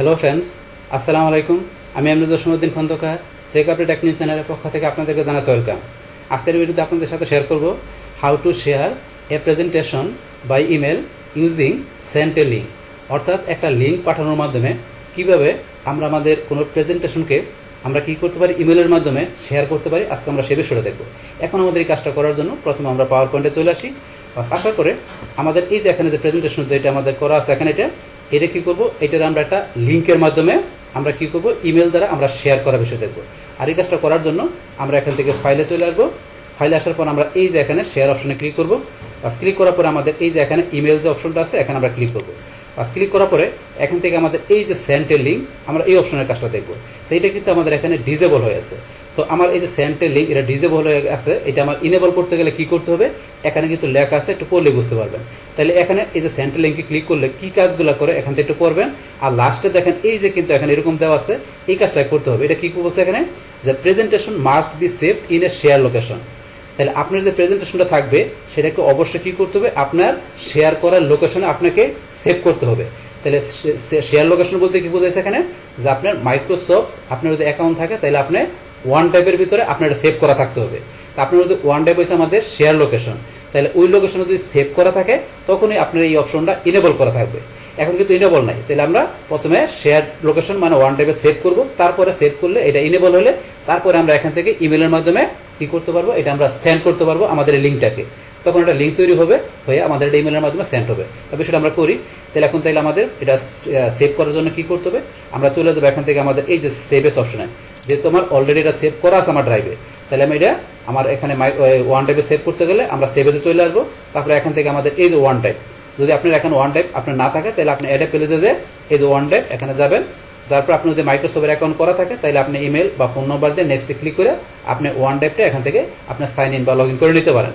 Hello friends, আসসালামু আলাইকুম। আমি Jasimuddin Khandakar, check update tech news চ্যানেলের পক্ষ থেকে আপনাদেরকে জানাচ্ছি ওয়েলকাম। আজকের ভিডিওতে আপনাদের সাথে শেয়ার করব how to share a presentation by email using sent a link, অর্থাৎ একটা লিঙ্ক পাঠানোর মাধ্যমে কিভাবে আমরা আমাদের কোনো প্রেজেন্টেশনকে আমরা কি করতে পারি, ইমেলের মাধ্যমে শেয়ার করতে পারি। আজকে আমরা সে বিষয়টা দেখব। এখন আমাদের এই কাজটা করার জন্য প্রথমে আমরা পাওয়ার পয়েন্টে চলে আসি। আসার পরে আমাদের এই যে এখানে যে প্রেজেন্টেশন যেটা আমাদের করা আছে, এখানে এটা কি করব, এটার আমরা একটা লিঙ্কের মাধ্যমে আমরা কি করব, ইমেল দ্বারা আমরা শেয়ার করার বিষয় দেখব। আর এই কাজটা করার জন্য আমরা এখান থেকে ফাইলে চলে আসবো। ফাইলে আসার পর আমরা এই যে এখানে শেয়ার অপশনে ক্লিক করব। ক্লিক করার পরে আমাদের এই যে এখানে ইমেল যে অপশনটা আছে, এখানে আমরা ক্লিক করব। ক্লিক করার পরে এখান থেকে আমাদের এই যে সেন্টের লিঙ্ক, আমরা এই অপশনের কাজটা দেখব। তো এটা কিন্তু আমাদের এখানে ডিজেবল হয়ে আছে। তো আমার এই যে সেন্টের লিঙ্ক, এটা ডিজেবল হয়ে আছে। এটা আমার ইনেবল করতে গেলে কি করতে হবে, এখানে কিন্তু লেখা আছে, একটু পড়লে বুঝতে পারবেন। তাহলে এখানে এই যে সেন্টের লিঙ্কে ক্লিক করলে কি কাজগুলো করে এখান থেকে একটু করবেন। আর লাস্টে দেখেন এই যে কিন্তু এখানে এরকম দেওয়া আছে, এই কাজটা করতে হবে। এটা কি বলছে এখানে, যে presentation must be saved in a share location. তাহলে আপনার যে প্রেজেন্টেশনটা থাকবে সেটাকে অবশ্যই কি করতে হবে, আপনার শেয়ার করার লোকেশনে আপনাকে সেভ করতে হবে। তাহলে শেয়ার লোকেশন বলতে কি বোঝাইছে এখানে, যে আপনার মাইক্রোসফট আপনার যদি অ্যাকাউন্ট থাকে তাহলে আপনি ওয়ান টাইপের ভিতরে আপনার সেভ করা থাকতে হবে। তা আপনার যদি ওয়ান টাইপ হয়েছে আমাদের শেয়ার লোকেশন, তাহলে ওই লোকেশনে যদি সেভ করা থাকে তখনই আপনার এই অপশনটা ইনেবল করা থাকবে। এখন কিন্তু ইনেবল নাই, তাহলে আমরা প্রথমে শেয়ার লোকেশন মানে ওয়ান টাইপে সেভ করব, তারপরে সেভ করলে এটা ইনেবল হলে তারপরে আমরা এখান থেকে ইমেলের মাধ্যমে কি করতে পারবো, এটা আমরা সেন্ড করতে পারবো আমাদের এই লিঙ্কটাকে। তখন একটা লিঙ্ক তৈরি হবে, হয়ে আমাদের এটা ইমেলের মাধ্যমে সেন্ড হবে। তবে সেটা আমরা করি। তাহলে এখন তাইলে আমাদের এটা সেভ করার জন্য কি করতে হবে, আমরা চলে যাবো এখান থেকে আমাদের এই যে সেভ এস অপশনে। যেহেতু আমার অলরেডি এটা সেভ করা আছে আমার ড্রাইভে, তাহলে আমি এটা আমার এখানে ওয়ান টাইপে সেভ করতে গেলে আমরা সেভেজে চলে আসবো। তারপরে এখান থেকে আমাদের এই যে ওয়ান টাইপ, যদি আপনার এখন ওয়ান টাইপ আপনার না থাকে তাহলে আপনি অ্যাড পেজে যে এই যে ওয়ান টাইপ এখানে যাবেন। যার পর আপনি যদি মাইক্রোসফটের অ্যাকাউন্ট করা থাকে তাহলে আপনি ইমেল বা ফোন নম্বর দিয়ে নেক্সটে ক্লিক করে আপনি ওয়ান টাইপটা এখান থেকে আপনার সাইন ইন বা লগ ইন করে নিতে পারেন।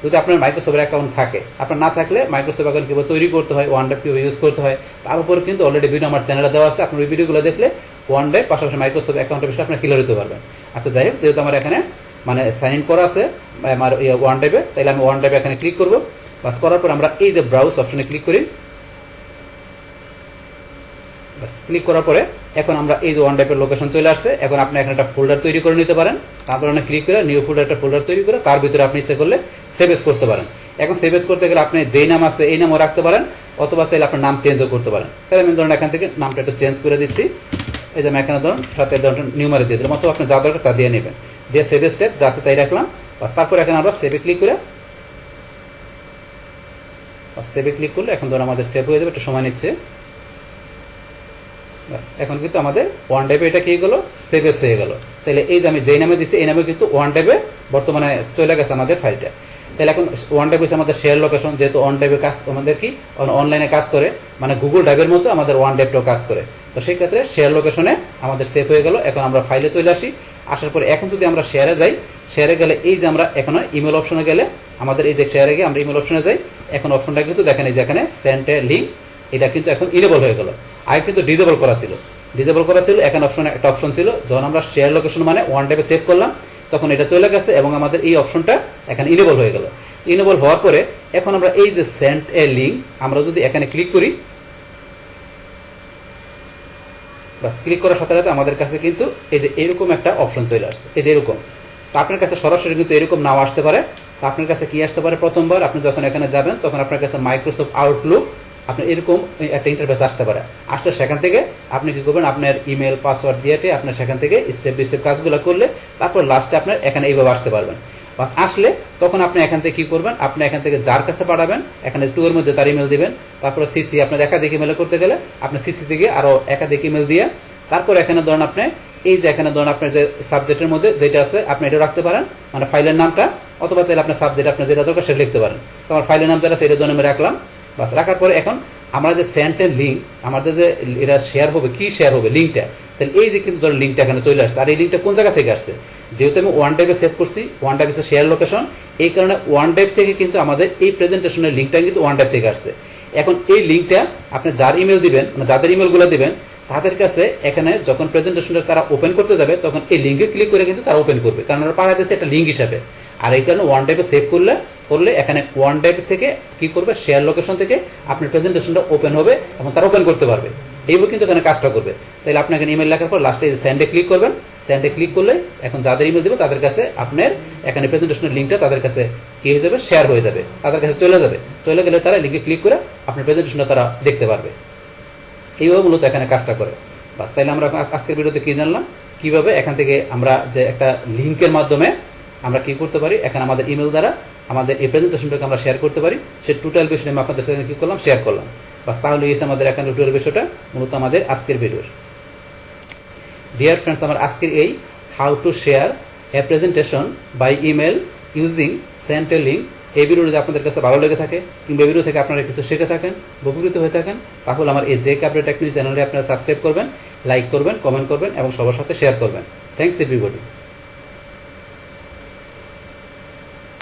যদি আপনার মাইক্রোসফটের অ্যাকাউন্ট থাকে। আপনার না থাকলে মাইক্রোসফট অ্যাকাউন্ট কীভাবে তৈরি করতে হয়, ওয়ান টাইপ কীভাবে ইউজ করতে হয়, তার উপরে কিন্তু অলরেডি ভিডিও আমার চ্যানেলে দেওয়া আছে। আপনার ওই ভিডিওগুলো দেখলে ওয়ান টাইপ পাশাপাশি মাইক্রোসফট অ্যাকাউন্টের বিষয়ে আপনি ক্লিয়ার হতে পারবেন। আচ্ছা, যাই হোক, যেহেতু আমার এখানে মানে সাইন ইন করা আছে আমার ওয়ান টাইপে, তাহলে আমি ওয়ান টাইপে এখানে ক্লিক করবো। বাস করার পর আমরা এই যে ব্রাউজ অপশনে ক্লিক করি। ক্লিক করার পরে এখন আমরা এই যে ওয়ান টাইপের লোকেশন চলে আসছে। এখন আপনি এখানে একটা ফোল্ডার তৈরি করে নিতে পারেন। তারপর আপনি ক্লিক করে নিউ ফোল্ডার একটা ফোল্ডার তৈরি করে তার ভিতরে আপনি ইচ্ছা করলে সেভেজ করতে পারেন। এখন সেভেজ করতে গেলে আপনি যেই নাম আছে এই নামও রাখতে পারেন, অথবা চাইলে আপনার নাম চেঞ্জও করতে পারেন। তাহলে আমি ধরুন এখান থেকে নামটা একটু চেঞ্জ করে দিচ্ছি। এই যে আমি এখানে ধরুন সাথে ধরুন নিউমারে দিয়ে দিলাম, অথবা আপনি যা দরকার তা দিয়ে নেবেন। দিয়ে সেভ স্টেপ যা আছে তাই রাখলাম। বাস তারপর এখানে আমরা সেভে ক্লিক করে সেভে ক্লিক করলে এখন ধরুন আমাদের সেভ হয়ে যাবে, একটু সময় নিচ্ছে। এখন কিন্তু আমাদের ওয়ান টাইপে এটা কি গেল, সেভেস হয়ে গেল। তাহলে এই যে আমি যেই নামে দিচ্ছি এই নামে কিন্তু ওয়ান টাইপে বর্তমানে চলে গেছে আমাদের ফাইলটা। তাহলে এখন ওয়ান টাইপ হচ্ছে আমাদের শেয়ার লোকেশন। যেহেতু ওয়ান টাইপের কাজ আমাদের কি অনলাইনে কাজ করে, মানে গুগল ড্রাইভের মতো আমাদের ওয়ান টাইপটাও কাজ করে। তো সেই ক্ষেত্রে শেয়ার লোকেশনে আমাদের সেভ হয়ে গেল। এখন আমরা ফাইলে চলে আসি। আসার পরে এখন যদি আমরা শেয়ারে যাই, শেয়ারে গেলে এই যে আমরা এখন ইমেল অপশনে গেলে আমাদের এই যে শেয়ারে গিয়ে আমরা ইমেল অপশনে যাই। এখন অপশনটা কিন্তু দেখেন এই যে এখানে সেন্ড এ লিঙ্ক, এটা কিন্তু এখন ইনেবল হয়ে গেল। আগে কিন্তু ডিজেবল করা ছিল। এখন অপশন একটা অপশন ছিল, যখন আমরা শেয়ার লোকেশন মানে ওয়ান টাইপে সেভ করলাম তখন এটা চলে গেছে এবং আমাদের এই অপশনটা এখন ইনেবল হয়ে গেল। ইনেবল হওয়ার পরে এখন আমরা এই যে সেন্ড এ লিঙ্ক আমরা যদি এখানে ক্লিক করি, বাস ক্লিক করার সাথে সাথে আমাদের কাছে কিন্তু এই যে এরকম একটা অপশন চলে আসছে। এই যে এরকম। তো আপনার কাছে সরাসরি কিন্তু এরকম নাও আসতে পারে। তো আপনার কাছে কি আসতে পারে, প্রথমবার আপনি যখন এখানে যাবেন তখন আপনার কাছে মাইক্রোসফট আউটলুক আপনার এরকম একটা ইন্টারফেস আসতে পারে। আসলে সেখান থেকে আপনি কি করবেন, আপনার ইমেল পাসওয়ার্ড দিয়ে আপনার সেখান থেকে স্টেপ বাই স্টেপ কাজগুলো করলে তারপর লাস্টে আপনার এখানে এইভাবে আসতে পারবেন। বাস আসলে তখন আপনি এখান থেকে কি করবেন, আপনি এখান থেকে যার কাছে পাঠাবেন এখানে টু এর মধ্যে তার ইমেল দিবেন। তারপরে সিসি আপনার একাধিক ইমেল করতে গেলে আপনি সিসি থেকে আরো একাধিক ইমেল দিয়ে তারপর এখানে ধরুন আপনি এই যে এখানে ধরুন আপনার যে সাবজেক্টের মধ্যে যেটা আছে আপনি এটা রাখতে পারেন, মানে ফাইলের নামটা, অথবা চাইলে আপনার সাবজেক্ট আপনার যেটা দরকার সেটা লিখতে পারেন। তো আমার ফাইলের নাম যেটা সেটা ধরুন আমি রাখলাম। বাস রাখার পরে এখন আমরা যে সেন্টের লিঙ্ক আমাদের যে এটা শেয়ার হবে, কি শেয়ার হবে লিঙ্কটা, তাহলে এই যে কিন্তু ধরুন লিঙ্কটা এখানে চলে আসছে। আর এই লিঙ্কটা কোন জায়গা থেকে আসছে, যেহেতু আমি ওয়ান টাইপে সেভ করছি, ওয়ান টাইপ হচ্ছে শেয়ার লোকেশন, এই কারণে ওয়ান টাইপ থেকে কিন্তু আমাদের এই প্রেজেন্টেশনের লিঙ্কটা কিন্তু ওয়ান টাইপ থেকে আসছে। এখন এই লিঙ্কটা আপনি যার ইমেল দিবেন, মানে যাদের ইমেলগুলো দিবেন তাদের কাছে এখানে যখন প্রেজেন্টেশনটা তারা ওপেন করতে যাবে তখন এই লিঙ্কে ক্লিক করে কিন্তু তারা ওপেন করবে, কারণ ওরা পাঠাতেছে একটা লিঙ্ক হিসাবে। আর এই কারণে ওয়ান টাইপে সেভ করলে এখানে ওয়ান টাইপ থেকে কি করবে, শেয়ার লোকেশন থেকে আপনার প্রেজেন্টেশনটা ওপেন হবে এবং তারা ওপেন করতে পারবে। এইভাবে কিন্তু এখানে কাজটা করবে। তাহলে আপনি এখানে ইমেল লেখার পর লাস্টে সেন্ডে ক্লিক করবেন। সেন্ডে ক্লিক করলে এখন যাদের ইমেল দেবে তাদের কাছে আপনার এখানে প্রেজেন্টেশনের লিঙ্কটা তাদের কাছে কি হয়ে যাবে, শেয়ার হয়ে যাবে, তাদের কাছে চলে যাবে। চলে গেলে তারা লিঙ্কে ক্লিক করে আপনার প্রেজেন্টেশনটা তারা দেখতে পারবে। এইভাবে মূলত এখানে কাজটা করে। বাস, তাইলে আমরা আজকের ভিডিওতে কি জানলাম, কিভাবে এখান থেকে আমরা যে একটা লিঙ্কের মাধ্যমে আমরা কি করতে পারি, এখানে আমাদের ইমেল দ্বারা আমাদের এই প্রেজেন্টেশনটাকে আমরা শেয়ার করতে পারি। সে টোটাল বিষয়টা আমি আপনাদের সাথে কি করলাম, শেয়ার করলাম। বাস, তাহলে এই আমাদের এখানে টোটাল বিষয়টা মূলত আমাদের আজকের ভিডিওর। ডিয়ার ফ্রেন্ডস, আমার আজকের এই how to share a presentation by email using send a link, এই ভিডিও যদি আপনাদের কাছে ভালো লেগে থাকে কিংবা এই ভিডিও থেকে আপনারা কিছু শিখে থাকেন, উপকৃত হয়ে থাকেন, তাহলে আমার এই যে কাপড় টেকনিক চ্যানেলে আপনারা সাবস্ক্রাইব করবেন, লাইক করবেন, কমেন্ট করবেন এবং সবার সাথে শেয়ার করবেন। Thanks everybody.